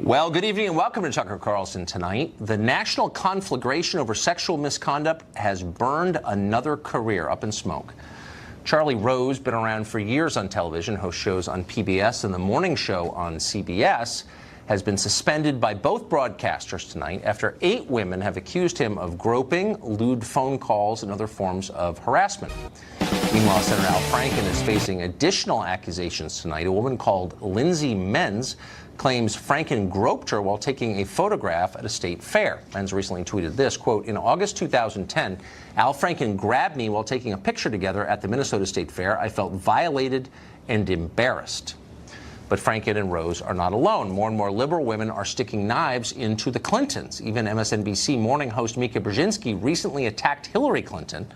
Well, good evening and welcome to Tucker Carlson tonight. The national conflagration over sexual misconduct has burned another career up in smoke. Charlie Rose, been around for years on television, hosts shows on PBS and the morning show on CBS, has been suspended by both broadcasters tonight after 8 women have accused him of groping, lewd phone calls, and other forms of harassment. Meanwhile, Senator Al Franken is facing additional accusations tonight. A woman called Lindsay Menz claims Franken groped her while taking a photograph at a state fair. Menz recently tweeted this, quote, "In August 2010, Al Franken grabbed me while taking a picture together at the Minnesota State Fair. I felt violated and embarrassed." But Franken and Rose are not alone. More and more liberal women are sticking knives into the Clintons. Even MSNBC morning host Mika Brzezinski recently attacked Hillary Clinton,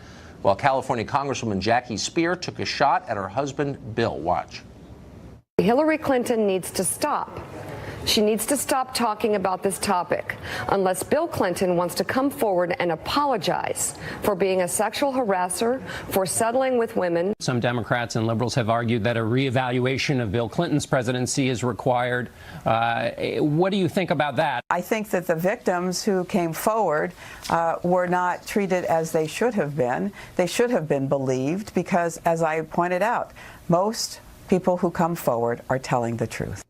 while California Congresswoman Jackie Speer took a shot at her husband, Bill. Watch. Hillary Clinton needs to stop. She needs to stop talking about this topic unless Bill Clinton wants to come forward and apologize for being a sexual harasser, for settling with women. Some Democrats and liberals have argued that a reevaluation of Bill Clinton's presidency is required. What do you think about that? I think that the victims who came forward were not treated as they should have been. They should have been believed because, as I pointed out, most people who come forward are telling the truth.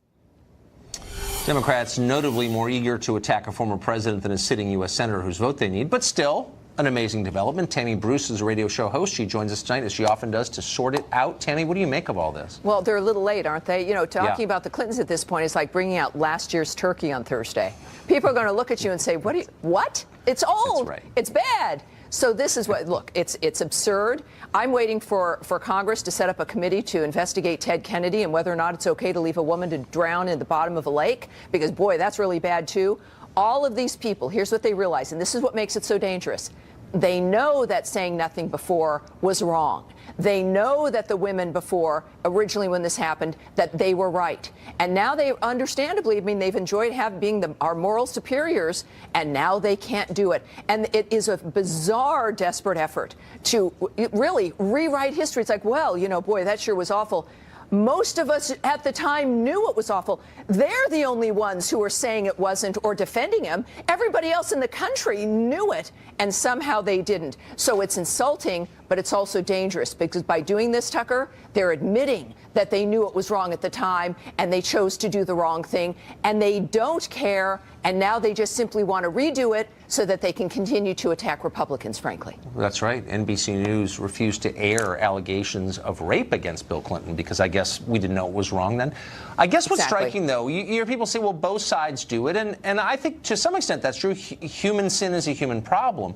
Democrats notably more eager to attack a former president than a sitting U.S. senator whose vote they need, but still an amazing development. Tammy Bruce is a radio show host. She joins us tonight, as she often does, to sort it out. Tammy, what do you make of all this? Well, they're a little late, aren't they? You know, talking about the Clintons at this point is like bringing out last year's turkey on Thursday. People are going to look at you and say, what? It's old. That's right. It's bad. So this is what, look, it's absurd. I'm waiting for Congress to set up a committee to investigate Ted Kennedy and whether or not it's okay to leave a woman to drown in the bottom of a lake, because, boy, that's really bad, too. All of these people, here's what they realize, and this is what makes it so dangerous. They know that saying nothing before was wrong. They know that the women before, originally when this happened, that they were right. And now they, understandably, I mean, they've enjoyed being our moral superiors, and now they can't do it. And it is a bizarre, desperate effort to really rewrite history. It's like, well, you know, boy, that sure was awful. Most of us at the time knew it was awful. They're the only ones who are saying it wasn't or defending him. Everybody else in the country knew it, and somehow they didn't. So it's insulting, but it's also dangerous, because by doing this, Tucker, they're admitting that they knew it was wrong at the time, and they chose to do the wrong thing, and they don't care, and now they just simply want to redo it so that they can continue to attack Republicans, frankly. That's right. NBC News refused to air allegations of rape against Bill Clinton because I guess we didn't know it was wrong then. I guess what's striking, though, you hear people say, well, both sides do it, and I think to some extent that's true. Human sin is a human problem.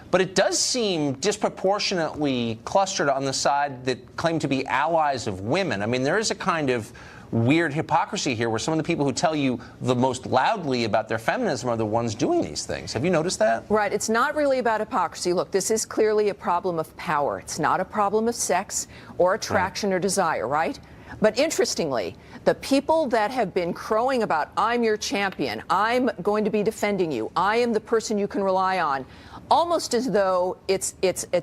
But it does seem disproportionately clustered on the side that claim to be allies of women. I mean, there is a kind of weird hypocrisy here where some of the people who tell you the most loudly about their feminism are the ones doing these things. Have you noticed that? Right. It's not really about hypocrisy. Look, this is clearly a problem of power. It's not a problem of sex or attraction or desire, right? But interestingly, the people that have been crowing about, I'm your champion, I'm going to be defending you, I am the person you can rely on, almost as though it's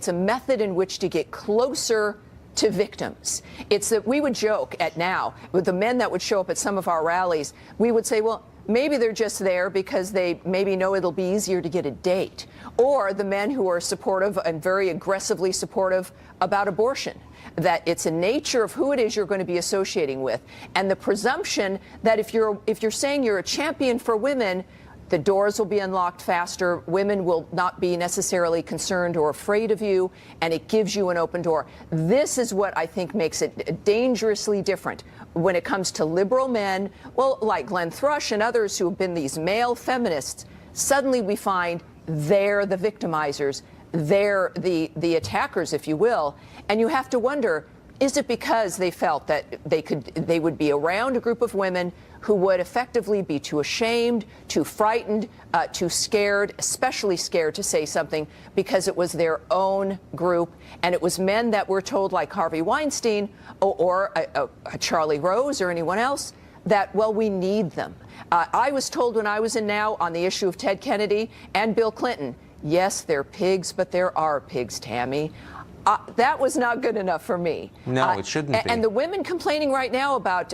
a method in which to get closer to victims. It's that we would joke at now with the men that would show up at some of our rallies. We would say, well, maybe they're just there because they maybe know it'll be easier to get a date. Or the men who are supportive and very aggressively supportive about abortion, that it's a nature of who it is you're going to be associating with. And the presumption that if you're saying you're a champion for women, the doors will be unlocked faster. Women will not be necessarily concerned or afraid of you, and it gives you an open door. This is what I think makes it dangerously different when it comes to liberal men, well, like Glenn Thrush and others who have been these male feminists. Suddenly we find they're the victimizers. They're the attackers, if you will. And you have to wonder, is it because they felt that they would be around a group of women who would effectively be too ashamed, too frightened, too scared, especially scared to say something because it was their own group, and it was men that were told, like Harvey Weinstein or a Charlie Rose or anyone else, that, well, we need them. I was told when I was in Now on the issue of Ted Kennedy and Bill Clinton, yes, they're pigs, but there are pigs, Tammy. That was not good enough for me. No, it shouldn't be. And the women complaining right now about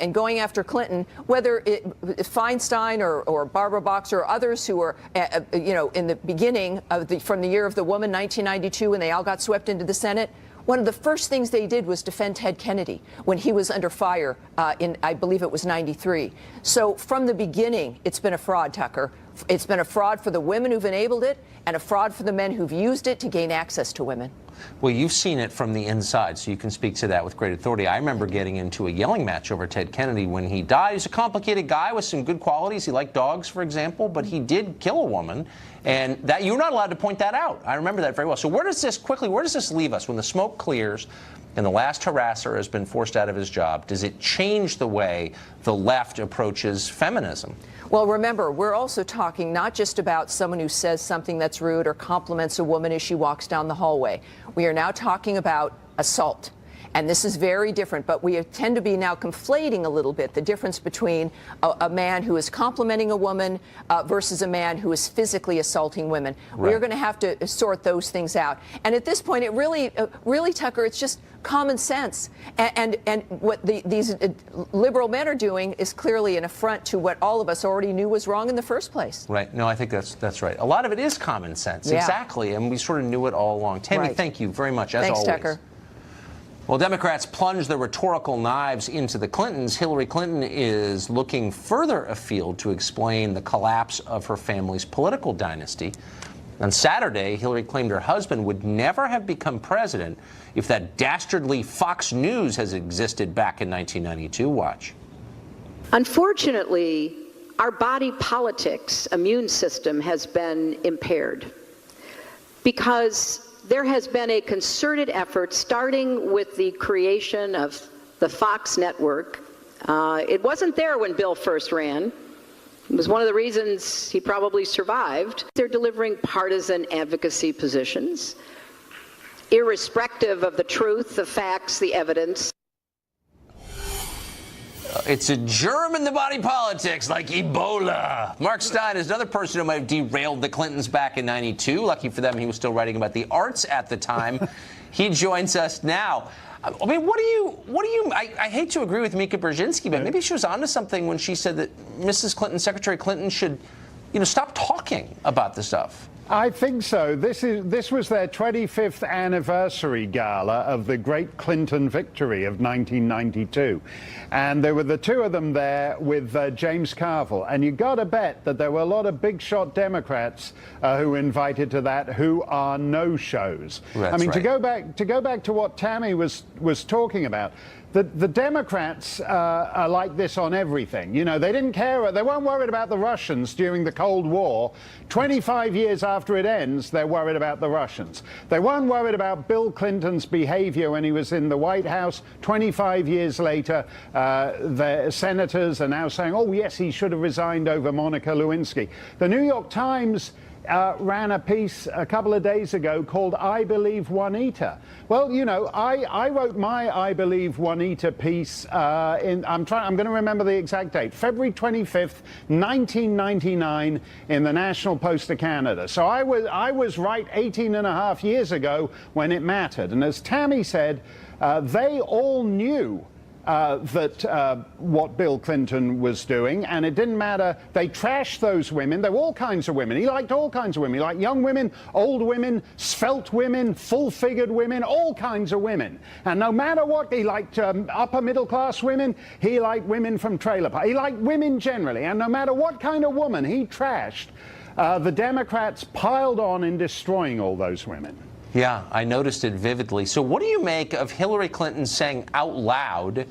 and going after Clinton, whether Feinstein or Barbara Boxer or others who were, in the beginning of from the year of the woman, 1992, when they all got swept into the Senate, one of the first things they did was defend Ted Kennedy when he was under fire in, I believe it was 93. So from the beginning, it's been a fraud, Tucker. It's been a fraud for the women who've enabled it and a fraud for the men who've used it to gain access to women. Well, you've seen it from the inside, so you can speak to that with great authority. I remember getting into a yelling match over Ted Kennedy when he died. He's a complicated guy with some good qualities. He liked dogs, for example, but he did kill a woman, and that you're not allowed to point that out. I remember that very well. So where does this leave us when the smoke clears and the last harasser has been forced out of his job? Does it change the way the left approaches feminism? Well, remember, we're also talking not just about someone who says something that's rude or compliments a woman as she walks down the hallway. We are now talking about assault. And this is very different, but we tend to be now conflating a little bit the difference between a man who is complimenting a woman versus a man who is physically assaulting women. Right. We're going to have to sort those things out. And at this point, it really, Tucker, it's just common sense. And what these liberal men are doing is clearly an affront to what all of us already knew was wrong in the first place. Right. No, I think that's right. A lot of it is common sense. Yeah. Exactly. And we sort of knew it all along. Tammy, Right. Thank you very much, as Thanks, always. Tucker. Well, Democrats plunge their rhetorical knives into the Clintons. Hillary Clinton is looking further afield to explain the collapse of her family's political dynasty. On Saturday, Hillary claimed her husband would never have become president if that dastardly Fox News has existed back in 1992. Watch. Unfortunately, our body politic's immune system has been impaired because there has been a concerted effort, starting with the creation of the Fox network. It wasn't there when Bill first ran. It was one of the reasons he probably survived. They're delivering partisan advocacy positions, irrespective of the truth, the facts, the evidence. It's a germ in the body politics, like Ebola. Mark Stein is another person who might have derailed the Clintons back in '92. Lucky for them, he was still writing about the arts at the time. He joins us now. I mean, what do you? I hate to agree with Mika Brzezinski, but maybe she was onto something when she said that Mrs. Clinton, Secretary Clinton, should, stop talking about this stuff. I think so. This was their 25th anniversary gala of the great Clinton victory of 1992. And there were the two of them there with James Carville. And you got to bet that there were a lot of big shot Democrats who were invited to that who are no-shows. I mean, right. to go back to what Tammy was talking about, the Democrats are like this on everything. They didn't care. They weren't worried about the Russians during the Cold War. 25 years after it ends, they're worried about the Russians. They weren't worried about Bill Clinton's behavior when he was in the White House. 25 years later, the senators are now saying, oh, yes, he should have resigned over Monica Lewinsky. The New York Times ran a piece a couple of days ago called I Believe Juanita. Well, I wrote my I Believe Juanita piece I'm going to remember the exact date, February 25th, 1999 in the National Post of Canada. So I was right 18 and a half years ago when it mattered. And as Tammy said, they all knew that what Bill Clinton was doing, and it didn't matter. They trashed those women. There were all kinds of women. He liked all kinds of women. He liked young women, old women, svelte women, full-figured women, all kinds of women. And no matter what, he liked upper middle-class women. He liked women from trailer parks. He liked women generally. And no matter what kind of woman he trashed, the Democrats piled on in destroying all those women. Yeah, I noticed it vividly. So what do you make of Hillary Clinton saying out loud,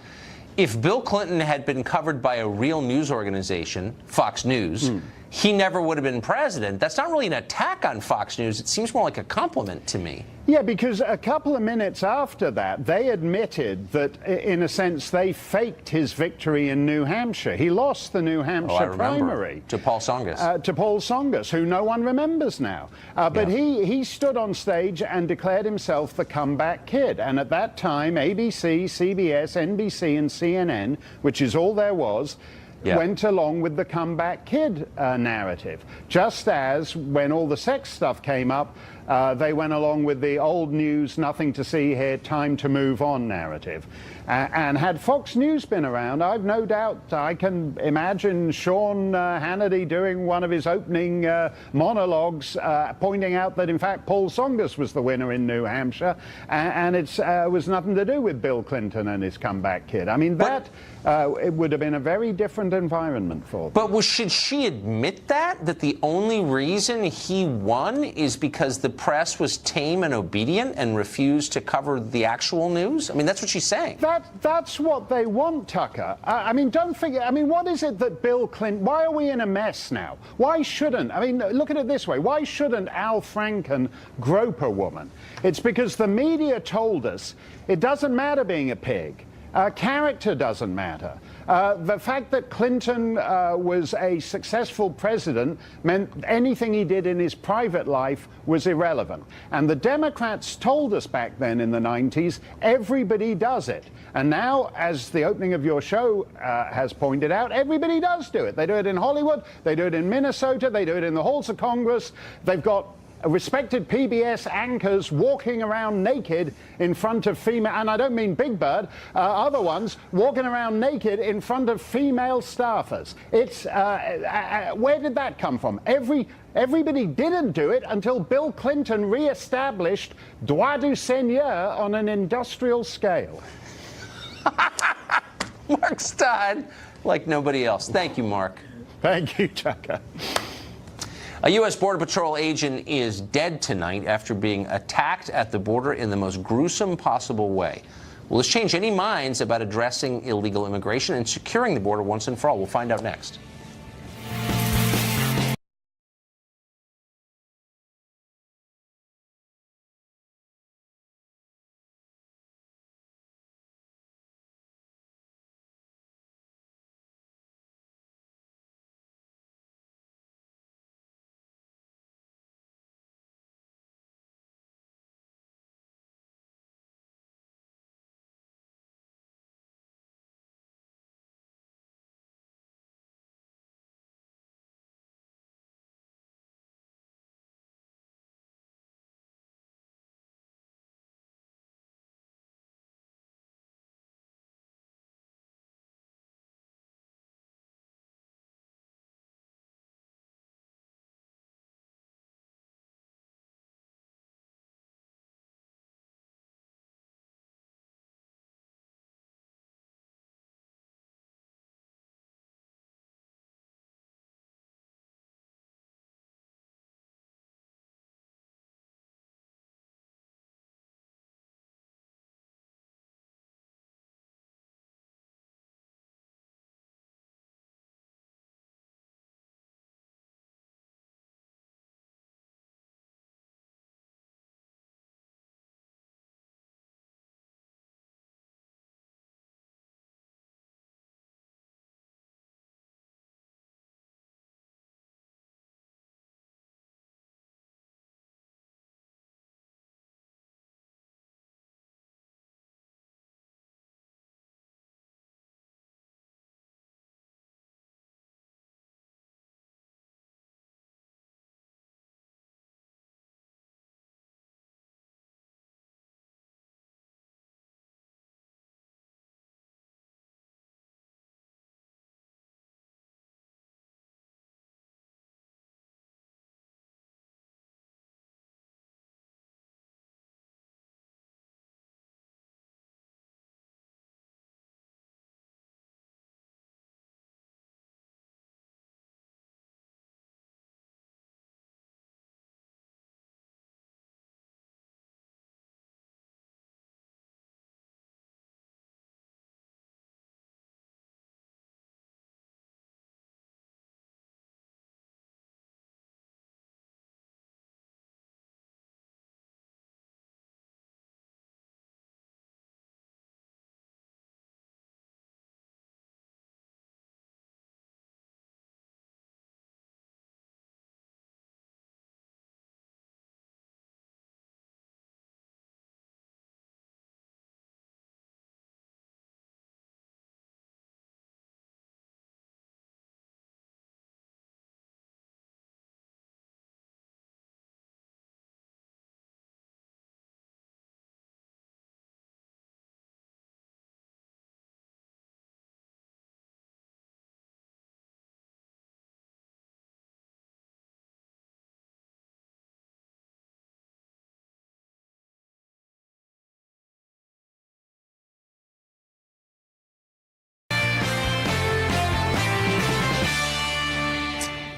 if Bill Clinton had been covered by a real news organization, Fox News, he never would have been president? That's not really an attack on Fox News. It seems more like a compliment to me. Yeah, because a couple of minutes after that, they admitted that, in a sense, they faked his victory in New Hampshire. He lost the New Hampshire primary. To Paul Tsongas. To Paul Tsongas, who no one remembers now. But he stood on stage and declared himself the comeback kid. And at that time, ABC, CBS, NBC, and CNN, which is all there was, went along with the comeback kid narrative. Just as when all the sex stuff came up, They went along with the old news, nothing to see here, time to move on narrative. And had Fox News been around, I've no doubt I can imagine Sean Hannity doing one of his opening monologues, pointing out that in fact Paul Tsongas was the winner in New Hampshire, and it was nothing to do with Bill Clinton and his comeback kid. I mean, it would have been a very different environment for them. But should she admit that the only reason he won is because the press was tame and obedient and refused to cover the actual news? I mean, that's what she's saying. That's what they want, Tucker. I mean, don't forget, I mean, what is it that Bill Clinton, why are we in a mess now? Why shouldn't, I mean, look at it this way, why shouldn't Al Franken grope a woman? It's because the media told us it doesn't matter being a pig. Character doesn't matter. The fact that Clinton was a successful president meant anything he did in his private life was irrelevant. And the Democrats told us back then in the 90s, everybody does it. And now, as the opening of your show has pointed out, everybody does do it. They do it in Hollywood, they do it in Minnesota, they do it in the halls of Congress. They've got respected PBS anchors walking around naked in front of female, and I don't mean Big Bird, other ones walking around naked in front of female staffers. It's where did that come from? Everybody didn't do it until Bill Clinton re-established droit du seigneur on an industrial scale. Mark Stein, like nobody else. Thank you, Mark. Thank you, Tucker. A U.S. Border Patrol agent is dead tonight after being attacked at the border in the most gruesome possible way. Will this change any minds about addressing illegal immigration and securing the border once and for all? We'll find out next.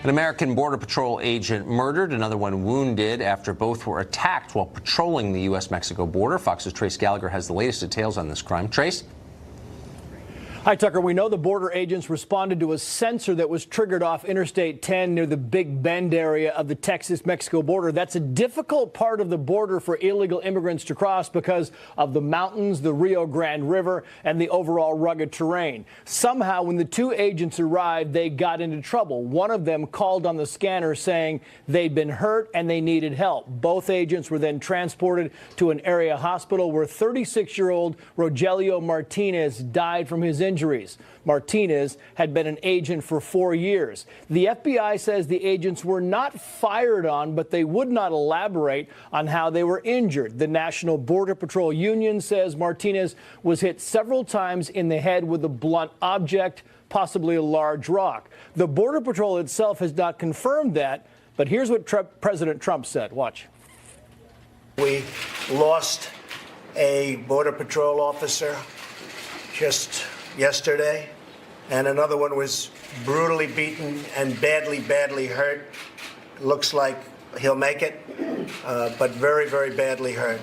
An American Border Patrol agent murdered, another one wounded after both were attacked while patrolling the U.S.-Mexico border. Fox's Trace Gallagher has the latest details on this crime. Trace? Hi, Tucker. We know the border agents responded to a sensor that was triggered off Interstate 10 near the Big Bend area of the Texas-Mexico border. That's a difficult part of the border for illegal immigrants to cross because of the mountains, the Rio Grande River, and the overall rugged terrain. Somehow, when the two agents arrived, they got into trouble. One of them called on the scanner saying they'd been hurt and they needed help. Both agents were then transported to an area hospital where 36-year-old Rogelio Martinez died from his injuries. Martinez had been an agent for 4 years. The FBI says the agents were not fired on, but they would not elaborate on how they were injured. The National Border Patrol Union says Martinez was hit several times in the head with a blunt object, possibly a large rock. The Border Patrol itself has not confirmed that, but here's what President Trump said. Watch. We lost a Border Patrol officer just yesterday, and another one was brutally beaten and badly hurt. Looks like he'll make it, but very badly hurt.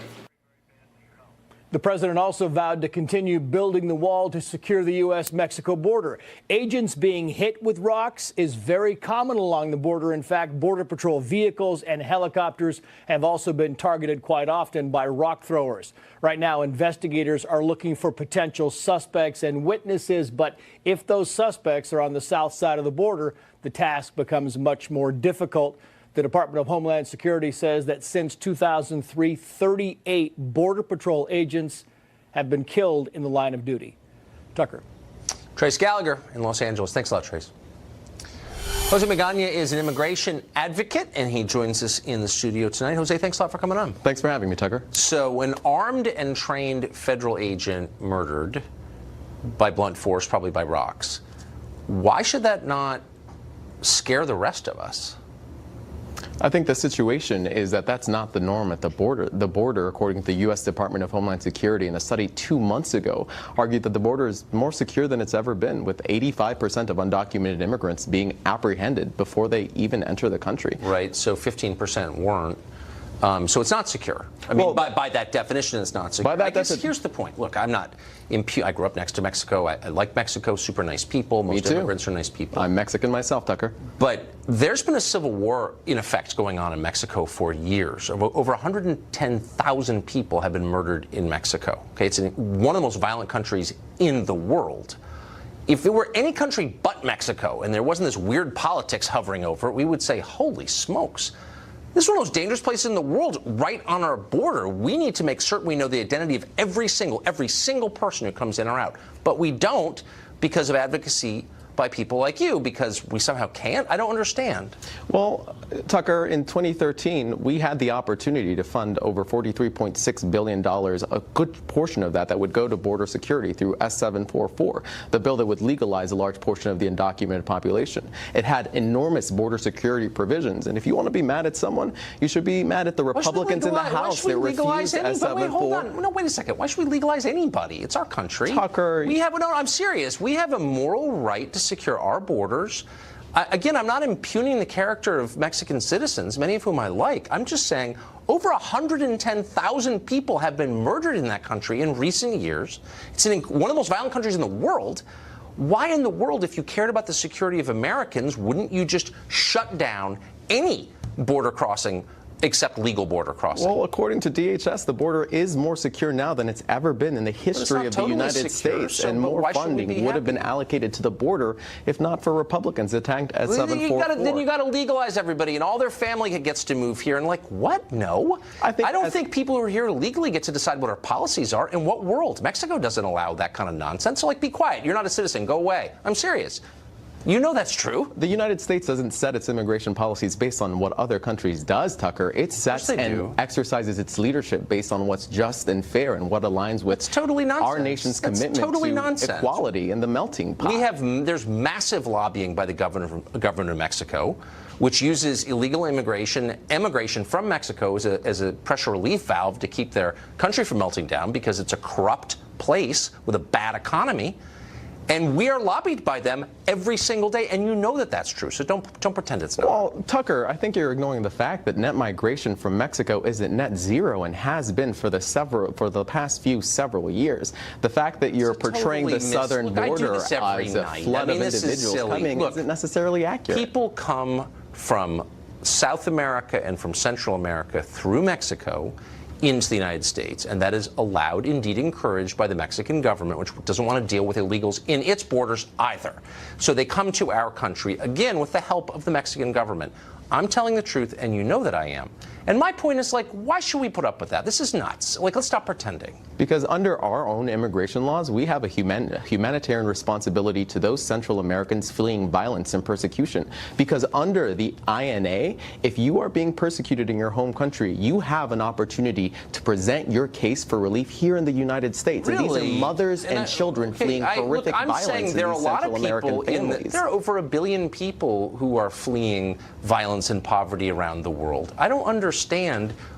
The president also vowed to continue building the wall to secure the U.S.-Mexico border. Agents being hit with rocks is very common along the border. In fact, Border Patrol vehicles and helicopters have also been targeted quite often by rock throwers. Right now, investigators are looking for potential suspects and witnesses, but if those suspects are on the south side of the border, the task becomes much more difficult. The Department of Homeland Security says that since 2003, 38 Border Patrol agents have been killed in the line of duty. Tucker. Trace Gallagher in Los Angeles. Thanks a lot, Trace. Jose Magana is an immigration advocate, and he joins us in the studio tonight. Jose, thanks a lot for coming on. Thanks for having me, Tucker. So an armed and trained federal agent murdered by blunt force, probably by rocks. Why should that not scare the rest of us? I think the situation is that that's not the norm at the border. The border, according to the U.S. Department of Homeland Security, in a study 2 months ago, argued that the border is more secure than it's ever been, with 85% of undocumented immigrants being apprehended before they even enter the country. Right, so 15% weren't. So it's not secure. I mean, by that definition, it's not secure. I guess here's the point. Look, I'm not I grew up next to Mexico. I like Mexico. Super nice people. Most immigrants are nice people. I'm Mexican myself, Tucker. But there's been a civil war, in effect, going on in Mexico for years. Over 110,000 people have been murdered in Mexico. Okay, it's one of the most violent countries in the world. If there were any country but Mexico, and there wasn't this weird politics hovering over it, we would say, holy smokes. This is one of the most dangerous places in the world, right on our border. We need to make certain we know the identity of every single person who comes in or out. But we don't because of advocacy by people like you, because we somehow can't? I don't understand. Well, Tucker, in 2013, we had the opportunity to fund over $43.6 billion, a good portion of that would go to border security through S744, the bill that would legalize a large portion of the undocumented population. It had enormous border security provisions, and if you want to be mad at someone, you should be mad at the Republicans in the House that refused S744. Wait, hold on. No, wait a second. Why should we legalize anybody? It's our country. Tucker. I'm serious. We have a moral right to secure our borders. Again, I'm not impugning the character of Mexican citizens, many of whom I like. I'm just saying over 110,000 people have been murdered in that country in recent years. It's one of the most violent countries in the world. Why in the world, if you cared about the security of Americans, wouldn't you just shut down any border crossing except legal border crossing? Well, according to DHS, the border is more secure now than it's ever been in the history of the United States, and more funding would have been allocated to the border if not for Republicans that tanked S744. Then you got to legalize everybody, and all their family gets to move here. And like, what? No. I don't think people who are here legally get to decide what our policies are. In what world? Mexico doesn't allow that kind of nonsense. So, like, be quiet. You're not a citizen. Go away. I'm serious. You know that's true. The United States doesn't set its immigration policies based on what other countries does, Tucker. It sets and exercises its leadership based on what's just and fair and what aligns with our nation's commitment to equality and the melting pot. There's massive lobbying by the governor of Mexico, which uses illegal emigration from Mexico as a pressure relief valve to keep their country from melting down because it's a corrupt place with a bad economy. And we are lobbied by them every single day, and you know that that's true. So don't pretend it's not. Well, Tucker, I think you're ignoring the fact that net migration from Mexico is at net zero and has been for the past several years. The fact that you're portraying the southern border as a flood of individuals coming isn't necessarily accurate. People come from South America and from Central America through Mexico into the United States, and that is allowed, indeed encouraged by the Mexican government, which doesn't want to deal with illegals in its borders either. So they come to our country, again, with the help of the Mexican government. I'm telling the truth, and you know that I am. And my point is, like, why should we put up with that? This is nuts. Like, let's stop pretending. Because under our own immigration laws, we have a humanitarian responsibility to those Central Americans fleeing violence and persecution. Because under the INA, if you are being persecuted in your home country, you have an opportunity to present your case for relief here in the United States. Really? And these are mothers and children fleeing horrific violence in these Central American families. There are over 1 billion people who are fleeing violence and poverty around the world. I don't understand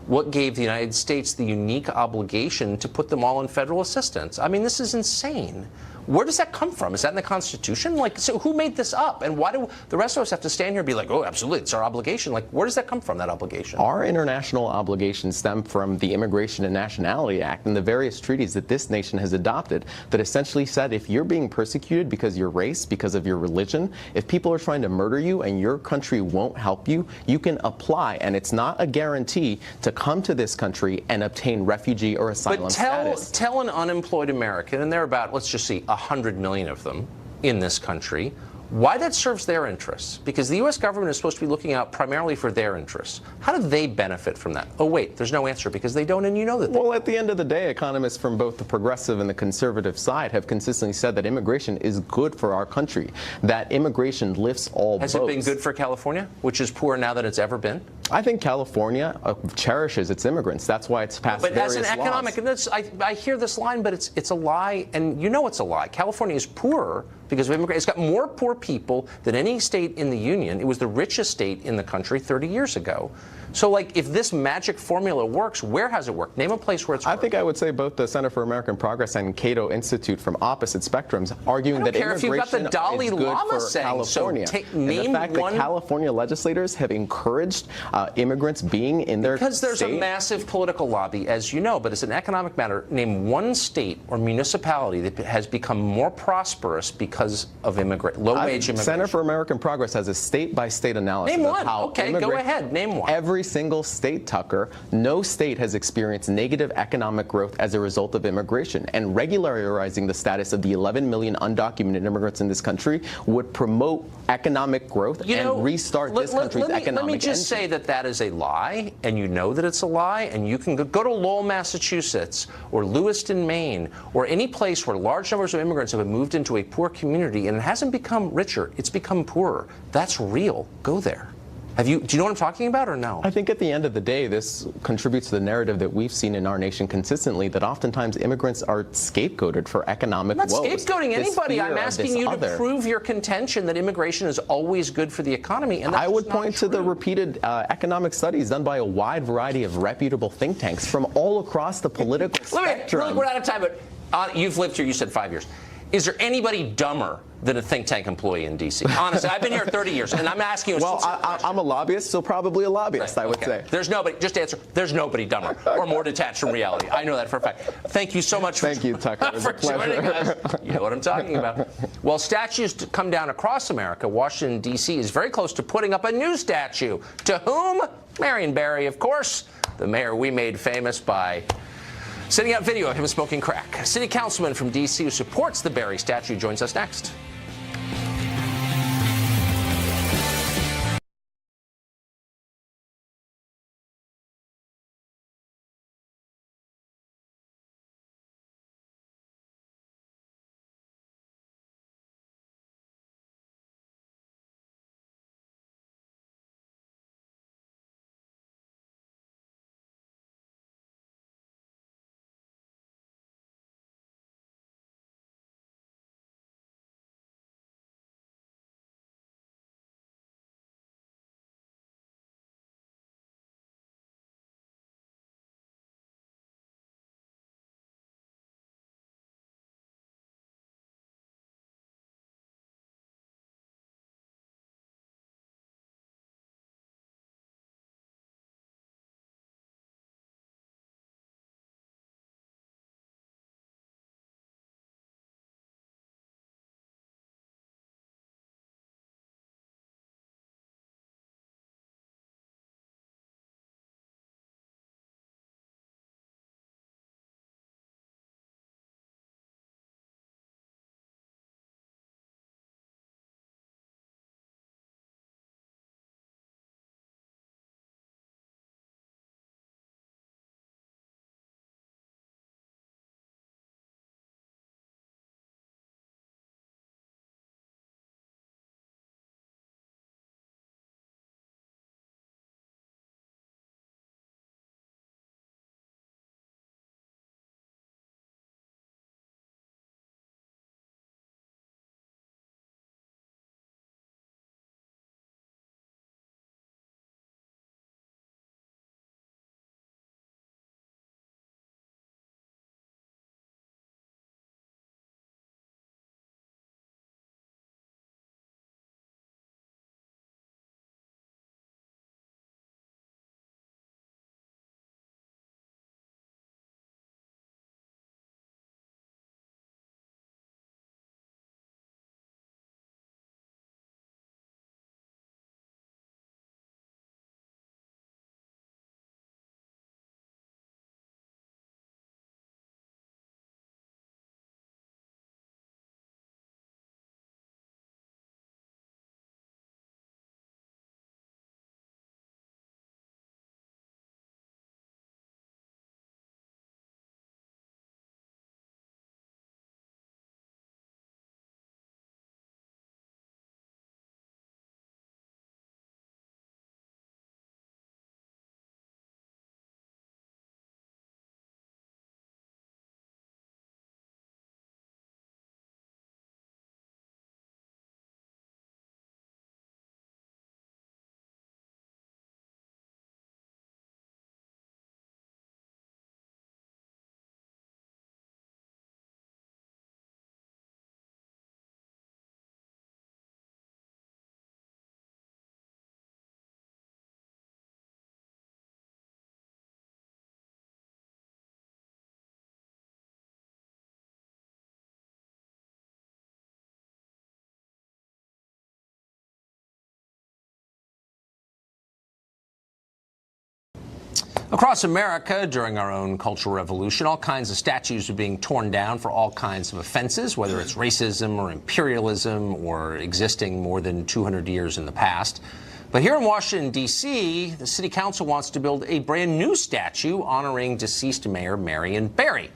what gave the United States the unique obligation to put them all in federal assistance. I mean, this is insane. Where does that come from? Is that in the Constitution? Like, so who made this up? And why do the rest of us have to stand here and be like, oh, absolutely, it's our obligation? Like, where does that come from, that obligation? Our international obligations stem from the Immigration and Nationality Act and the various treaties that this nation has adopted that essentially said if you're being persecuted because of your race, because of your religion, if people are trying to murder you and your country won't help you, you can apply, and it's not a guarantee to come to this country and obtain refugee or asylum status. Tell an unemployed American, and there are about, let's just see, 100 million of them in this country, why that serves their interests. Because the U.S. government is supposed to be looking out primarily for their interests. How do they benefit from that? Oh, wait, there's no answer because they don't, and you know that. Well, at the end of the day, economists from both the progressive and the conservative side have consistently said that immigration is good for our country, that immigration lifts all boats. Has it been good for California, which is poorer now than it's ever been? I think California cherishes its immigrants. That's why it's passed various laws. But as an economic, and I hear this line, but it's a lie, and you know it's a lie. California is poorer because of immigration. It's got more poor people than any state in the union. It was the richest state in the country 30 years ago. So, like, if this magic formula works, where has it worked? Name a place where it's worked. I think I would say both the Center for American Progress and Cato Institute from opposite spectrums arguing that immigration is good for California. And the fact that California legislators have encouraged immigrants being in their Because there's state. a massive political lobby, as you know, but it's an economic matter. Name one state or municipality that has become more prosperous because of low-wage immigration. Center for American Progress has a state-by-state analysis Name of one. how Okay, go ahead. Name one. Every single state, Tucker, no state has experienced negative economic growth as a result of immigration. And regularizing the status of the 11 million undocumented immigrants in this country would promote economic growth and restart this country's economic engine. Let me just say that that is a lie, and you know that it's a lie, and you can go to Lowell, Massachusetts, or Lewiston, Maine, or any place where large numbers of immigrants have moved into a poor community, and it hasn't become richer, it's become poorer. That's real. Go there. Do you know what I'm talking about or no? I think at the end of the day, this contributes to the narrative that we've seen in our nation consistently, that oftentimes immigrants are scapegoated for economic woes. I'm not scapegoating anybody. I'm asking you to prove your contention that immigration is always good for the economy. And I would point to the repeated economic studies done by a wide variety of reputable think tanks from all across the political spectrum. We're out of time, but you've lived here, you said 5 years. Is there anybody dumber than a think tank employee in D.C.? Honestly, I've been here 30 years, and I'm asking you a Well, I'm a lobbyist, so probably a lobbyist, I would say. There's nobody, just answer, there's nobody dumber or more detached from reality. I know that for a fact. Thank you so much Thank you, Tucker. It was for a pleasure. joining us. You know what I'm talking about. Well, statues come down across America. Washington, D.C. is very close to putting up a new statue. To whom? Marion Barry, of course, the mayor we made famous by sending out video of him smoking crack. A city councilman from D.C. who supports the Barry statue joins us next. Across America, during our own Cultural Revolution, all kinds of statues are being torn down for all kinds of offenses, whether it's racism or imperialism or existing more than 200 years in the past. But here in Washington, D.C., the City Council wants to build a brand new statue honoring deceased Mayor Marion Barry.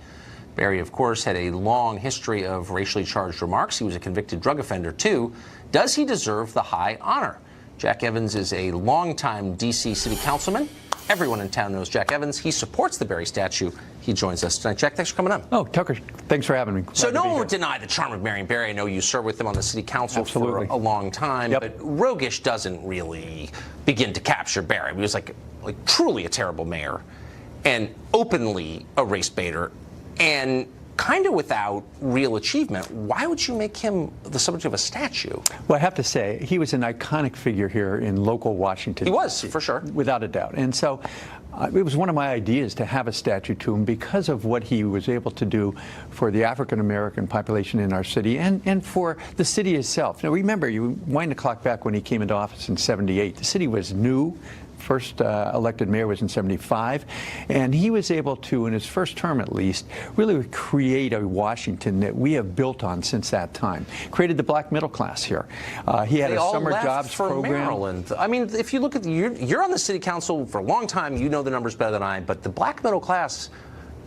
Barry, of course, had a long history of racially charged remarks. He was a convicted drug offender, too. Does he deserve the high honor? Jack Evans is a longtime D.C. City Councilman. Everyone in town knows Jack Evans. He supports the Barry statue. He joins us tonight. Jack, thanks for coming on. Oh, Tucker, thanks for having me. So no one would deny the charm of Marion Barry. I know you served with him on the City Council Absolutely. for a long time, Yep. but roguish doesn't really begin to capture Barry. He was like truly a terrible mayor and openly a race baiter and kind of without real achievement. Why would you make him the subject of a statue? Well, I have to say, he was an iconic figure here in local Washington. He was, for sure. Without a doubt. And so it was one of my ideas to have a statue to him because of what he was able to do for the African-American population in our city and for the city itself. Now, remember, you wind the clock back when he came into office in '78. The city was new. First elected mayor was in '75, and he was able to, in his first term at least, really create a Washington that we have built on since that time. Created the black middle class here. He had They a all summer left jobs for program. Maryland. I mean, if you look at you're on the City Council for a long time. You know the numbers better than I. But the black middle class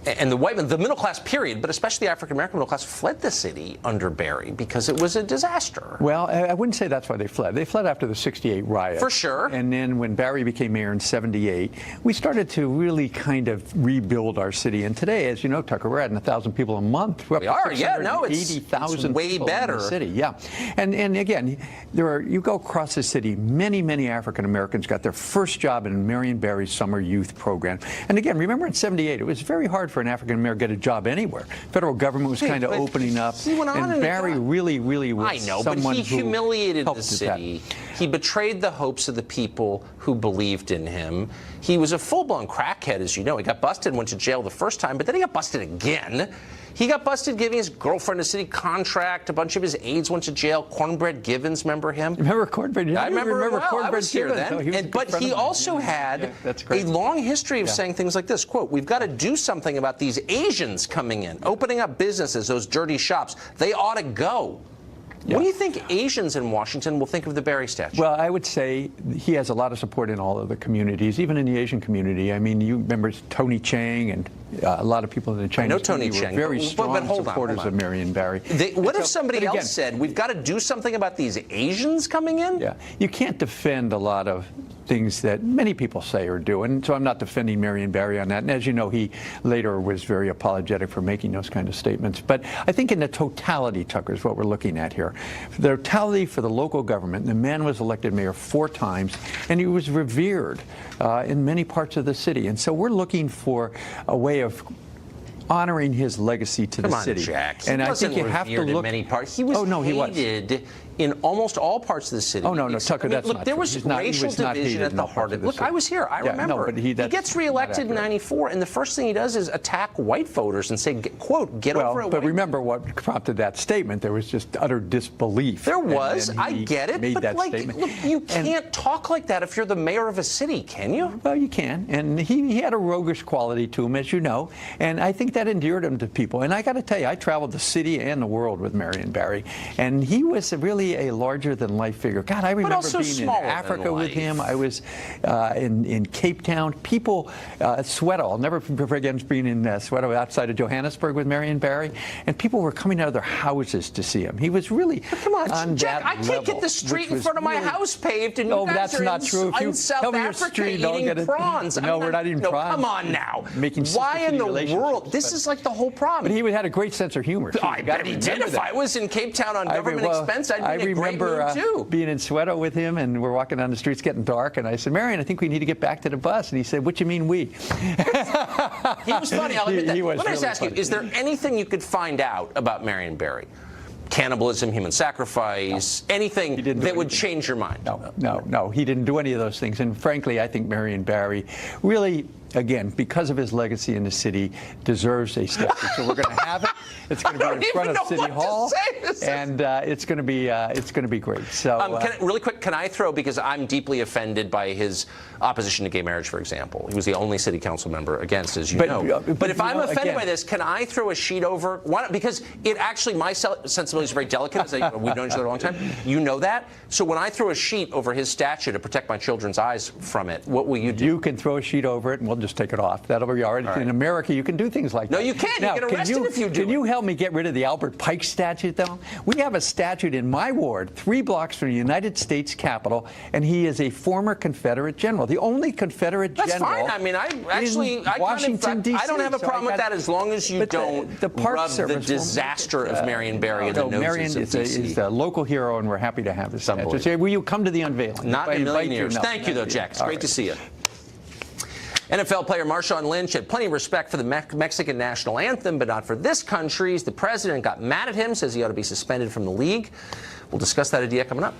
and the middle class period, but especially the African-American middle class, fled the city under Barry because it was a disaster. Well, I wouldn't say that's why they fled. They fled after the '68 riot. For sure. And then when Barry became mayor in '78, we started to really kind of rebuild our city. And today, as you know, Tucker, we're adding 1,000 people a month. We are, yeah, no, it's 80,000 way people better. in the city, yeah. And again, you go across the city, many African-Americans got their first job in Marion Barry's summer youth program. And again, remember in '78, it was very hard for an African-American to get a job anywhere. Federal government was kind of opening up. He went on and Barry really was I know, but someone he who humiliated helped the with that. city. He betrayed the hopes of the people who believed in him. He was a full-blown crackhead, as you know. He got busted and went to jail the first time, but then he got busted again. He got busted giving his girlfriend a city contract. A bunch of his aides went to jail. Cornbread Givens, remember him? Remember Cornbread? I remember him well. I Cornbread was here Givens. then. Oh, he was a good But friend he of mine. also had that's a great. long history of saying things like this, quote, "We've got to do something about these Asians coming in, opening up businesses, those dirty shops. They ought to go." Yeah. What do you think Asians in Washington will think of the Barry statue? Well, I would say he has a lot of support in all of the communities, even in the Asian community. I mean, you remember Tony Chang and a lot of people in the Chinese know Tony community Chang, were very but strong hold on, supporters hold on. of Marion Barry. What if So- somebody but again, else said, we've got to do something about these Asians coming in? Yeah, you can't defend a lot of things that many people say or do, and so I'm not defending Marion Barry on that. And as you know, he later was very apologetic for making those kind of statements. But I think in the totality, Tucker, is what we're looking at here. The totality for the local government, the man was elected mayor 4 times, and he was revered in many parts of the city. And so we're looking for a way of honoring his legacy to the city. Jack. And He I think wasn't you have to revered in look. many parts. He was hated in almost all parts of the city. Oh, no, Tucker, that's look, not there true. was He racial was not division hated at in the all heart parts of of it. the Look, I city. was here. I Yeah, no, remember. but He that's gets not reelected in accurate. '94, and the first thing he does is attack white voters and say, quote, get over it. But white remember what prompted that statement. There was just utter disbelief. There And was. then I he get it. made But, that like, statement. look, you And- can't talk like that if you're the mayor of a city, can you? Well, you can. And he had a roguish quality to him, as you know. And I think that endeared him to people. And I got to tell you, I traveled the city and the world with Marion Barry. And he was really a larger-than-life figure. God, I remember also being in smaller than Africa with life. him. I was in Cape Town. People, Soweto, I'll never forget being in Soweto outside of Johannesburg with Marion Barry. And people were coming out of their houses to see him. He was really Come on, Jack, that I can't level, get the street which in was front of my really- house paved, and No, you guys that's are not in, true. If you in South tell me your Africa street, don't eating get it. prawns. No, we're not eating prawns. Come on now. Making Why in the relationships, world? This but- is like the whole problem. But he had a great sense of humor. I bet he did. If I was in Cape Town on government expense, I'd be in a great mood too. Being in Soweto with him, and we're walking down the streets getting dark, and I said, Marion, I think we need to get back to the bus. And he said, what you mean we? He was funny, I'll admit that. He was Let me just really ask you, funny. is there anything you could find out about Marion Barry? Cannibalism, human sacrifice, anything that would change your mind? No, he didn't do any of those things. And frankly, I think Marion Barry really again, because of his legacy in the city, deserves a statue. So we're going to have it. It's going to be in front of City Hall, and it's going to be great. So, really quick, can I throw, because I'm deeply offended by his opposition to gay marriage, for example. He was the only city council member against, as you know. But if I'm offended by this, can I throw a sheet over? Because it actually, my sensibilities are very delicate. We've known each other a long time. You know that. So when I throw a sheet over his statue to protect my children's eyes from it, what will you do? You can throw a sheet over it, and we'll just take it off. That'll be all right. In America, you can do things like that. No, you can't. Now, you get arrested if you do. Can you help me get rid of the Albert Pike statue, though? We have a statue in my ward, 3 blocks from the United States Capitol, and he is a former Confederate general, the only Confederate general. That's fine. I mean, I don't have a problem with that as long as you don't the Park rub the Service disaster of Marion Barry in the noses Marion of DC. is a local hero, and we're happy to have this statue. So will you come to the unveiling? Not in a million years. Thank you, though, Jack. It's great to see you. NFL player Marshawn Lynch had plenty of respect for the Mexican national anthem, but not for this country's. The president got mad at him, says he ought to be suspended from the league. We'll discuss that idea coming up.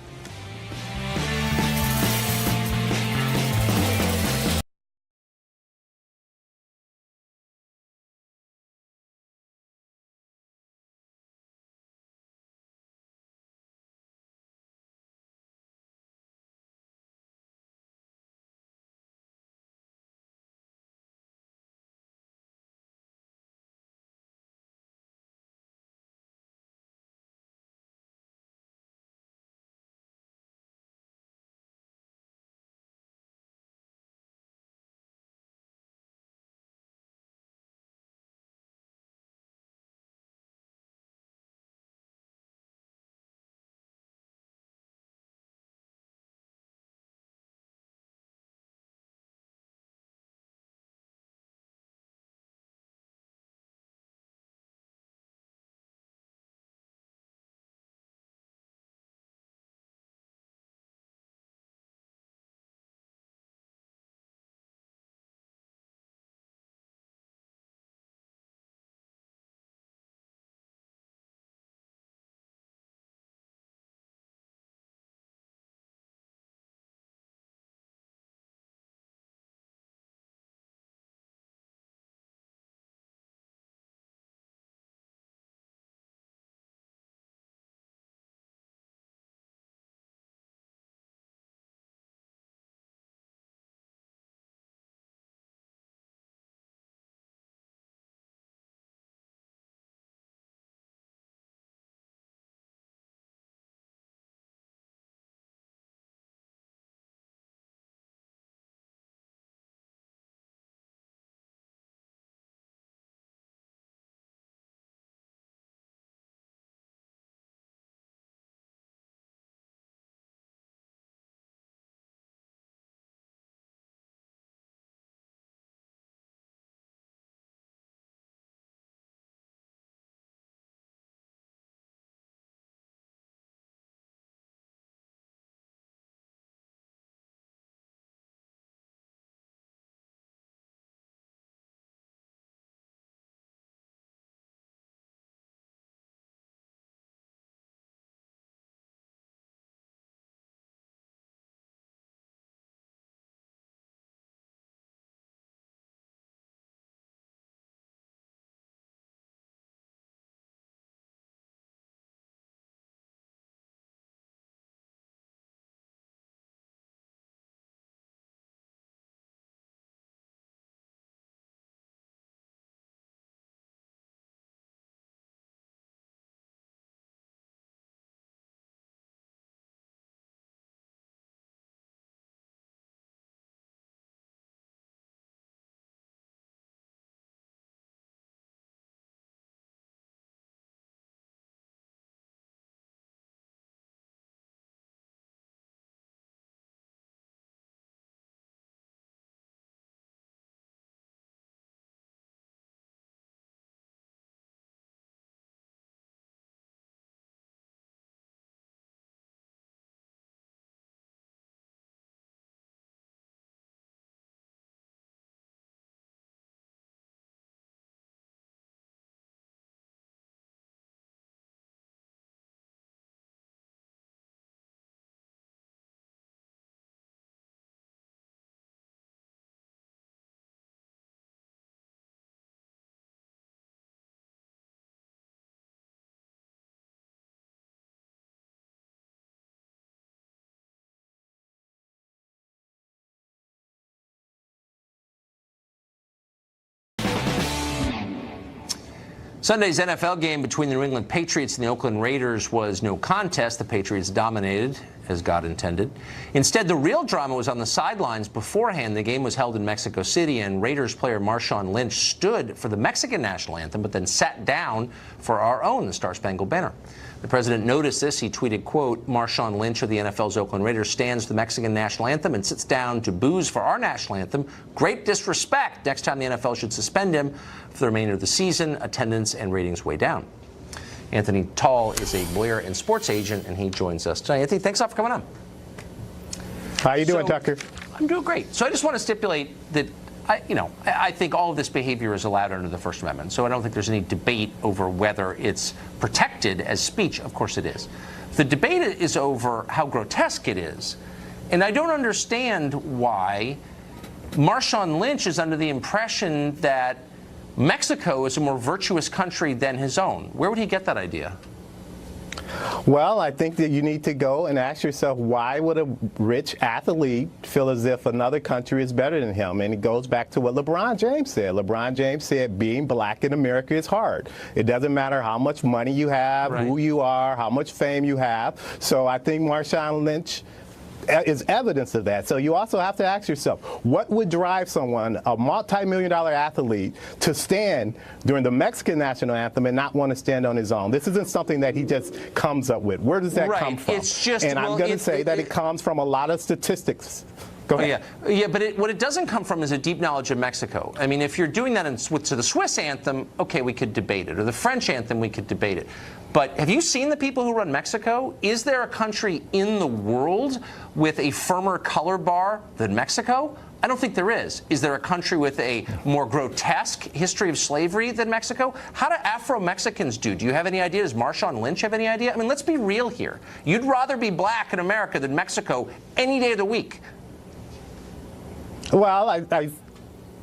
Sunday's NFL game between the New England Patriots and the Oakland Raiders was no contest. The Patriots dominated, as God intended. Instead, the real drama was on the sidelines beforehand. The game was held in Mexico City, and Raiders player Marshawn Lynch stood for the Mexican national anthem, but then sat down for our own, the Star Spangled Banner. The president noticed this. He tweeted, quote, "Marshawn Lynch of the NFL's Oakland Raiders stands for the Mexican national anthem and sits down to booze for our national anthem. Great disrespect. Next time the NFL should suspend him for the remainder of the season. Attendance and ratings way down." Anthony Tall is a lawyer and sports agent, and he joins us tonight. Anthony, thanks a lot for coming on. How you doing, Tucker? I'm doing great. So I just want to stipulate that I think all of this behavior is allowed under the First Amendment, so I don't think there's any debate over whether it's protected as speech. Of course it is. The debate is over how grotesque it is, and I don't understand why Marshawn Lynch is under the impression that Mexico is a more virtuous country than his own. Where would he get that idea? Well, I think that you need to go and ask yourself, why would a rich athlete feel as if another country is better than him? And it goes back to what LeBron James said. LeBron James said being black in America is hard. It doesn't matter how much money you have, who you are, how much fame you have. So I think Marshawn Lynch is evidence of that. So you also have to ask yourself, what would drive someone, a multi-million-dollar athlete, to stand during the Mexican national anthem and not want to stand on his own? This isn't something that he just comes up with. Where does that come from? It's just, and I'm going to say that it comes from a lot of statistics. Go ahead. Yeah, but what it doesn't come from is a deep knowledge of Mexico. I mean, if you're doing that to the Swiss anthem, okay, we could debate it. Or the French anthem, we could debate it. But have you seen the people who run Mexico? Is there a country in the world with a firmer color bar than Mexico? I don't think there is. Is there a country with a more grotesque history of slavery than Mexico? How do Afro-Mexicans do? Do you have any idea? Does Marshawn Lynch have any idea? I mean, let's be real here. You'd rather be black in America than Mexico any day of the week. Well,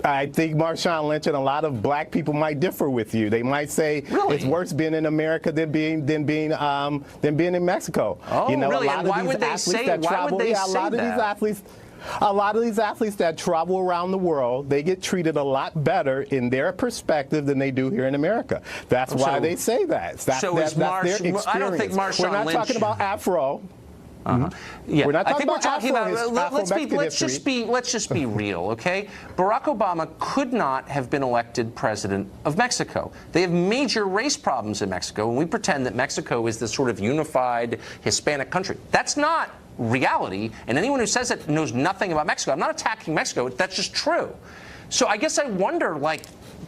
I think Marshawn Lynch and a lot of black people might differ with you. They might say it's worse being in America than being in Mexico. Oh, you know, really? A lot and of why these would they athletes say? that Why travel, would they yeah, say a lot of these athletes that travel around the world, they get treated a lot better in their perspective than they do here in America. That's why they say that. That's their experience. I don't think Marshawn We're not Lynch, talking about Afro. Yeah, we're not I think we're talking Afro about. Let's just be real, okay? Barack Obama could not have been elected president of Mexico. They have major race problems in Mexico, and we pretend that Mexico is this sort of unified Hispanic country. That's not reality, and anyone who says that knows nothing about Mexico. I'm not attacking Mexico. That's just true. So I guess I wonder, like,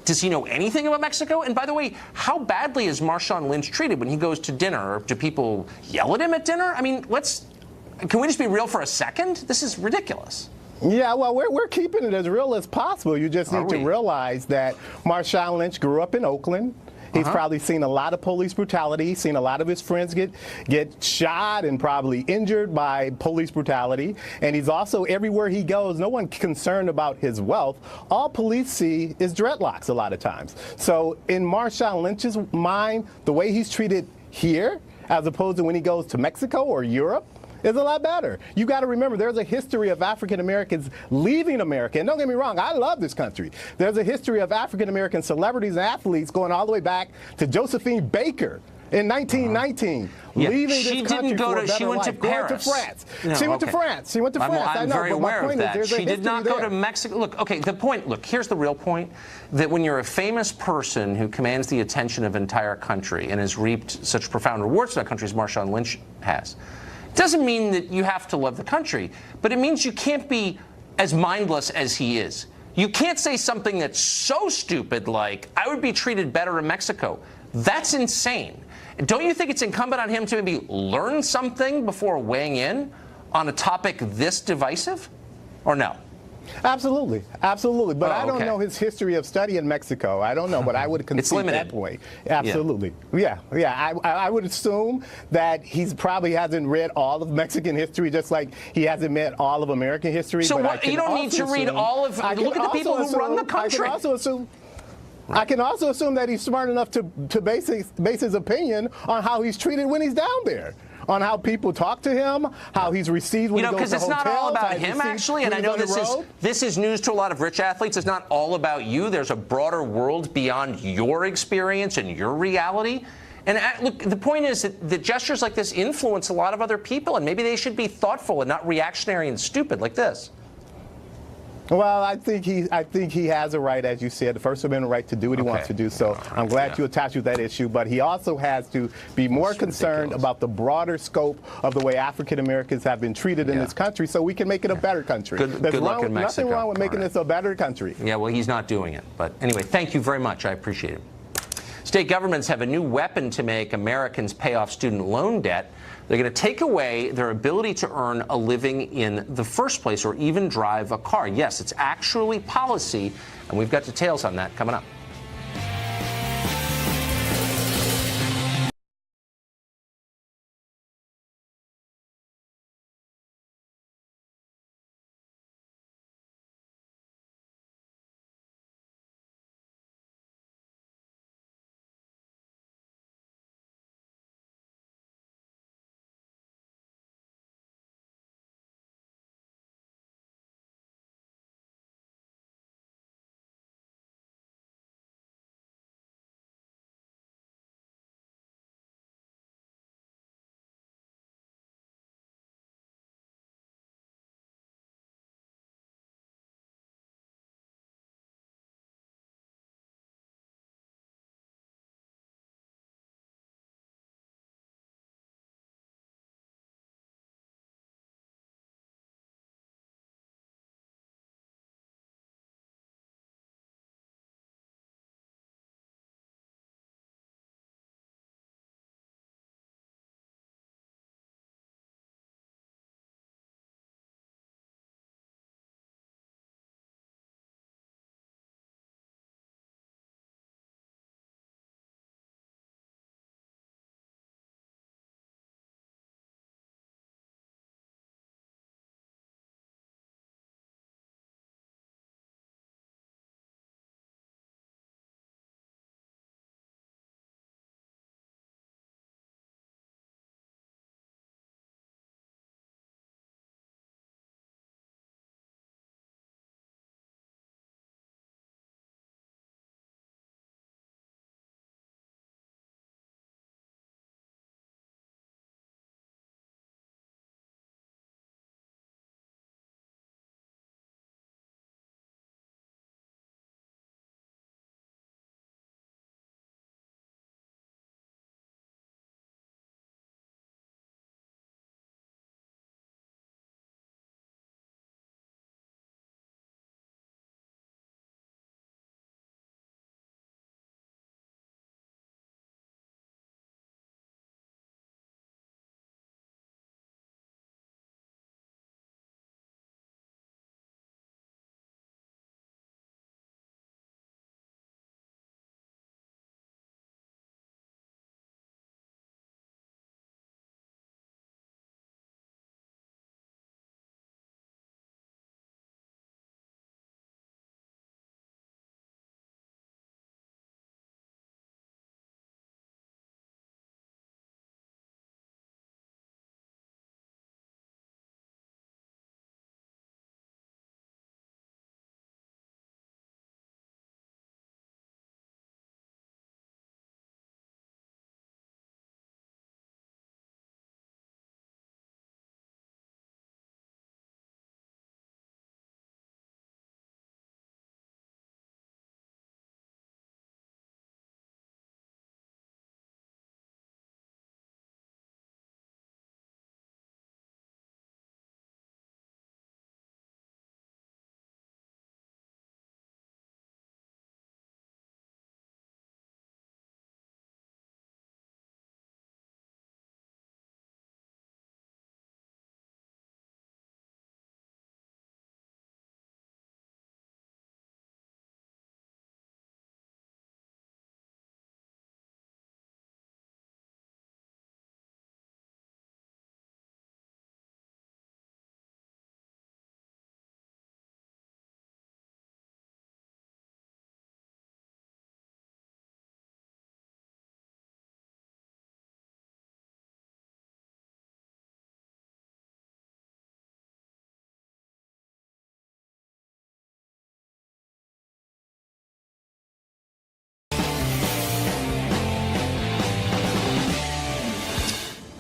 does he know anything about Mexico? And by the way, how badly is Marshawn Lynch treated when he goes to dinner? Do people yell at him at dinner? I mean, can we just be real for a second? This is ridiculous. Yeah, well, we're keeping it as real as possible. You just need to realize that Marshawn Lynch grew up in Oakland. He's probably seen a lot of police brutality. He's seen a lot of his friends get shot and probably injured by police brutality. And he's also, everywhere he goes, no one's concerned about his wealth. All police see is dreadlocks a lot of times. So in Marshawn Lynch's mind, the way he's treated here, as opposed to when he goes to Mexico or Europe, is a lot better. You got to remember, there's a history of African Americans leaving America. And don't get me wrong, I love this country. There's a history of African American celebrities and athletes going all the way back to Josephine Baker in 1919, leaving this country for a better she went life. to Paris. Going to France. No, she went to France. She went to France. I'm I know, very but aware my point of that. is there's She did not go to Mexico. Look, here's the real point, that when you're a famous person who commands the attention of an entire country and has reaped such profound rewards for that country as Marshawn Lynch has, it doesn't mean that you have to love the country, but it means you can't be as mindless as he is. You can't say something that's so stupid like, I would be treated better in Mexico. That's insane. Don't you think it's incumbent on him to maybe learn something before weighing in on a topic this divisive? Or no? Absolutely. But I don't know his history of study in Mexico. I don't know, but I would concede that point. Absolutely. Yeah. I would assume that he's probably hasn't read all of Mexican history, just like he hasn't read all of American history. So you don't need to read all of. Look at the people who run the country. I can also assume that he's smart enough to base his opinion on how he's treated when he's down there. on how people talk to him, how he's received when he goes to hotels. Because it's not all about him, actually, and I know this is news to a lot of rich athletes. It's not all about you. There's a broader world beyond your experience and your reality. And look, the point is that gestures like this influence a lot of other people, and maybe they should be thoughtful and not reactionary and stupid like this. Well, I think he has a right, as you said, the First Amendment right to do what he wants to do. So I'm glad you attached to that issue. But he also has to be more concerned about the broader scope of the way African Americans have been treated in this country, so we can make it a better country. Good luck in Mexico. Nothing wrong with making this a better country. Yeah, well, he's not doing it. But anyway, thank you very much. I appreciate it. State governments have a new weapon to make Americans pay off student loan debt. They're going to take away their ability to earn a living in the first place or even drive a car. Yes, it's actually policy, and we've got details on that coming up.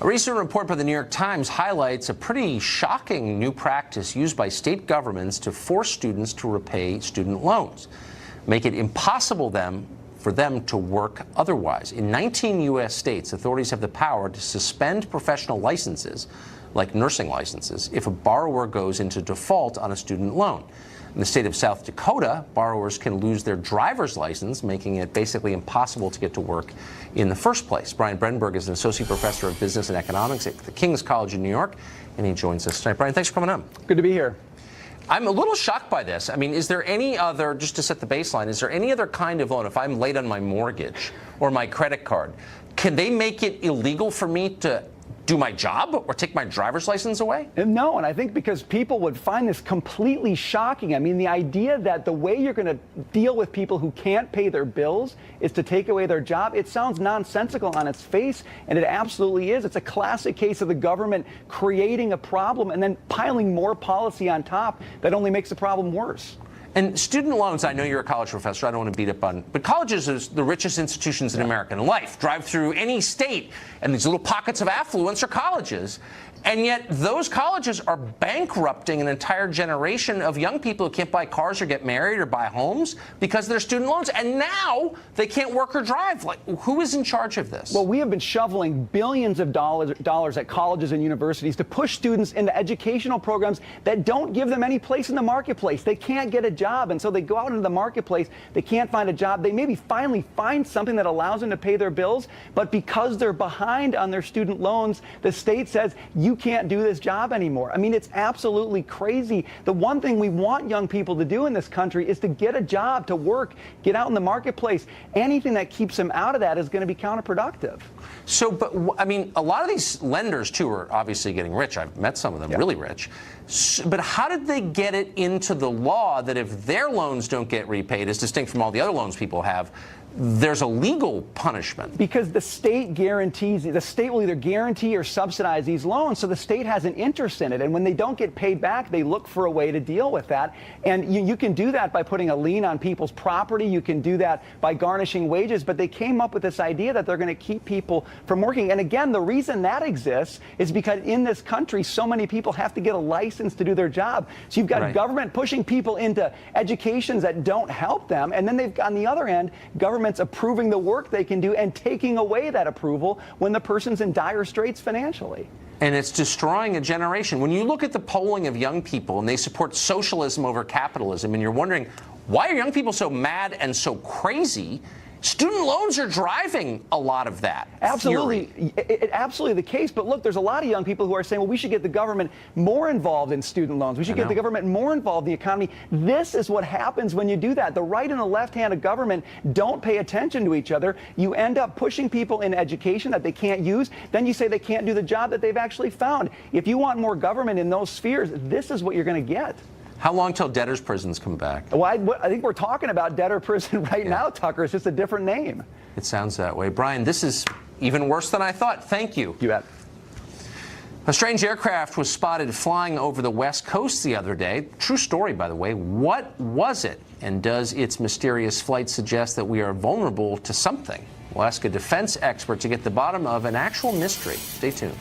A recent report by the New York Times highlights a pretty shocking new practice used by state governments to force students to repay student loans, make it impossible for them to work otherwise. In 19 U.S. states, authorities have the power to suspend professional licenses, like nursing licenses, if a borrower goes into default on a student loan. In the state of South Dakota, borrowers can lose their driver's license, making it basically impossible to get to work in the first place. Brian Brenberg is an associate professor of business and economics at the King's College in New York, and he joins us tonight. Brian, thanks for coming on. Good to be here. I'm a little shocked by this. I mean, is there any other, just to set the baseline, is there any other kind of loan, if I'm late on my mortgage or my credit card, can they make it illegal for me to do my job or take my driver's license away? No, and I think because people would find this completely shocking. I mean, the idea that the way you're going to deal with people who can't pay their bills is to take away their job, it sounds nonsensical on its face, and it absolutely is. It's a classic case of the government creating a problem and then piling more policy on top that only makes the problem worse. And student loans, I know you're a college professor, I don't want to beat up on, but colleges are the richest institutions in American life. Drive through any state, and these little pockets of affluence are colleges. And yet those colleges are bankrupting an entire generation of young people who can't buy cars or get married or buy homes because of their student loans. And now they can't work or drive. Like, who is in charge of this? Well, we have been shoveling billions of dollars at colleges and universities to push students into educational programs that don't give them any place in the marketplace. They can't get a job, and so they go out into the marketplace. They can't find a job. They maybe finally find something that allows them to pay their bills, but because they're behind on their student loans, the state says, you can't do this job anymore. I mean, it's absolutely crazy. The one thing we want young people to do in this country is to get a job, to work, get out in the marketplace. Anything that keeps them out of that is going to be counterproductive. So, but I mean, a lot of these lenders, too, are obviously getting rich. I've met some of them, really rich. But how did they get it into the law that if their loans don't get repaid, as distinct from all the other loans people have, there's a legal punishment? Because the state guarantees, the state will either guarantee or subsidize these loans, so the state has an interest in it. And when they don't get paid back, they look for a way to deal with that. And you can do that by putting a lien on people's property. You can do that by garnishing wages. But they came up with this idea that they're going to keep people from working. And again, the reason that exists is because in this country, so many people have to get a license to do their job. So you've got government pushing people into educations that don't help them. And then they've, on the other end, government's approving the work they can do and taking away that approval when the person's in dire straits financially. And it's destroying a generation. When you look at the polling of young people and they support socialism over capitalism, and you're wondering, why are young people so mad and so crazy? Student loans are driving a lot of that. Absolutely. It's absolutely the case. But look, there's a lot of young people who are saying, well, we should get the government more involved in student loans. We should get the government more involved in the economy. This is what happens when you do that. The right and the left hand of government don't pay attention to each other. You end up pushing people in education that they can't use. Then you say they can't do the job that they've actually found. If you want more government in those spheres, this is what you're going to get. How long till debtors' prisons come back? Well, I think we're talking about debtor prison right now, Tucker. It's just a different name. It sounds that way. Brian, this is even worse than I thought. Thank you. You bet. A strange aircraft was spotted flying over the West Coast the other day. True story, by the way. What was it? And does its mysterious flight suggest that we are vulnerable to something? We'll ask a defense expert to get the bottom of an actual mystery. Stay tuned.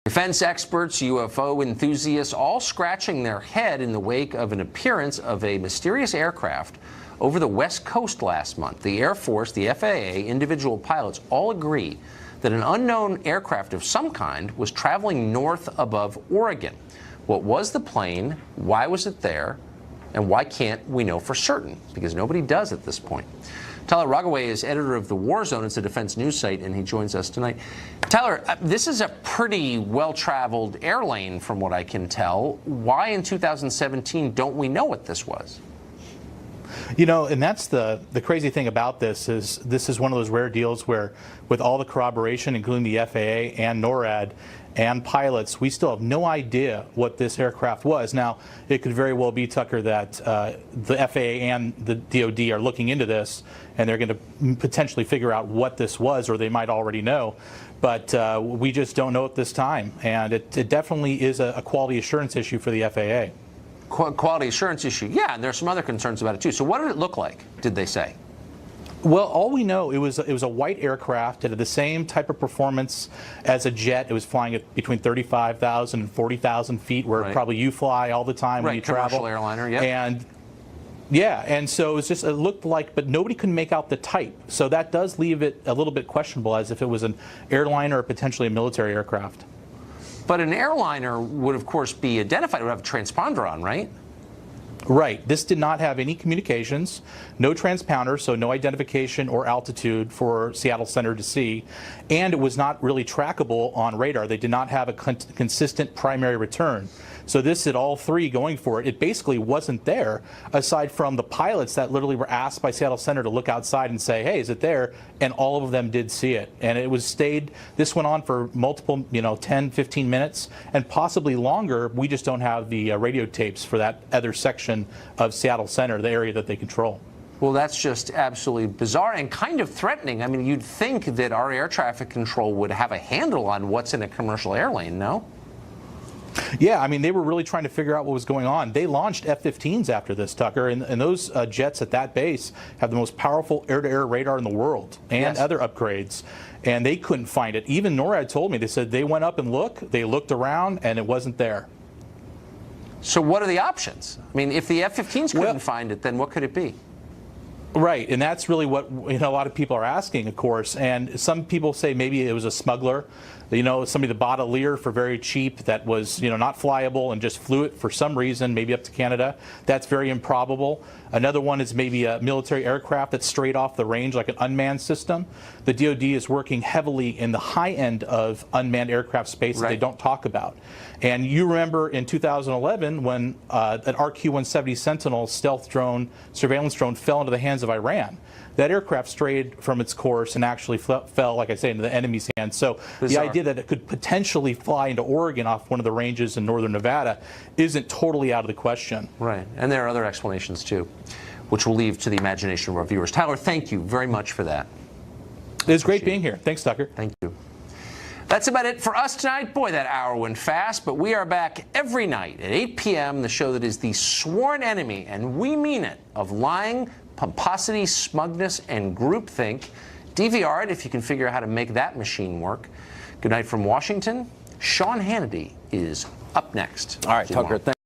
Defense experts, UFO enthusiasts, all scratching their head in the wake of an appearance of a mysterious aircraft over the West Coast last month. The Air Force, the FAA, individual pilots all agree that an unknown aircraft of some kind was traveling north above Oregon. What was the plane? Why was it there? And why can't we know for certain? Because nobody does at this point. Tyler Rogaway is editor of The War Zone. It's a defense news site, and he joins us tonight. Tyler, this is a pretty well-traveled air lane from what I can tell. Why in 2017 don't we know what this was? You know, and that's the crazy thing about this is one of those rare deals where with all the corroboration, including the FAA and NORAD and pilots, we still have no idea what this aircraft was. Now, it could very well be, Tucker, that the FAA and the DOD are looking into this and they're going to potentially figure out what this was, or they might already know. But we just don't know at this time. And it definitely is a quality assurance issue for the FAA. Quality assurance issue, yeah, and there's some other concerns about it too. So what did it look like, did they say? Well, all we know, it was a white aircraft. It had the same type of performance as a jet. It was flying at between 35,000 and 40,000 feet, where probably you fly all the time when you travel. Commercial airliner, yeah. And yeah, and so it looked like, but nobody could make out the type. So that does leave it a little bit questionable, as if it was an airliner or potentially a military aircraft. But an airliner would, of course, be identified. It would have a transponder on, right? Right. This did not have any communications, no transponder, so no identification or altitude for Seattle Center to see, and it was not really trackable on radar. They did not have a consistent primary return. So this had all three going for it. It basically wasn't there, aside from the pilots that literally were asked by Seattle Center to look outside and say, hey, is it there? And all of them did see it. And it was stayed, this went on for multiple, 10, 15 minutes, and possibly longer. We just don't have the radio tapes for that other section of Seattle Center, the area that they control. Well, that's just absolutely bizarre and kind of threatening. I mean, you'd think that our air traffic control would have a handle on what's in a commercial airlane, no? Yeah, I mean, they were really trying to figure out what was going on. They launched F-15s after this, Tucker, and those jets at that base have the most powerful air-to-air radar in the world and other upgrades, and they couldn't find it. Even NORAD told me, they said they went up and they looked around, and it wasn't there. So what are the options? I mean, if the F-15s couldn't find it, then what could it be? Right, and that's really what a lot of people are asking, of course. And some people say maybe it was a smuggler, somebody that bought a Lear for very cheap that was not flyable and just flew it for some reason, maybe up to Canada. That's very improbable. Another one is maybe a military aircraft that's straight off the range, like an unmanned system. The DoD is working heavily in the high end of unmanned aircraft space that they don't talk about. And you remember in 2011 when an RQ-170 Sentinel stealth drone, surveillance drone, fell into the hands of Iran. That aircraft strayed from its course and actually fell, like I say, into the enemy's hands. So the idea that it could potentially fly into Oregon off one of the ranges in northern Nevada isn't totally out of the question. Right, and there are other explanations too, which we'll leave to the imagination of our viewers. Tyler, thank you very much for that. It's great being here. Thanks, Tucker. Thank you. That's about it for us tonight. Boy, that hour went fast, but we are back every night at 8 p.m., the show that is the sworn enemy, and we mean it, of lying, pomposity, smugness, and groupthink. DVR it if you can figure out how to make that machine work. Good night from Washington. Sean Hannity is up next. All right, Tucker, thanks.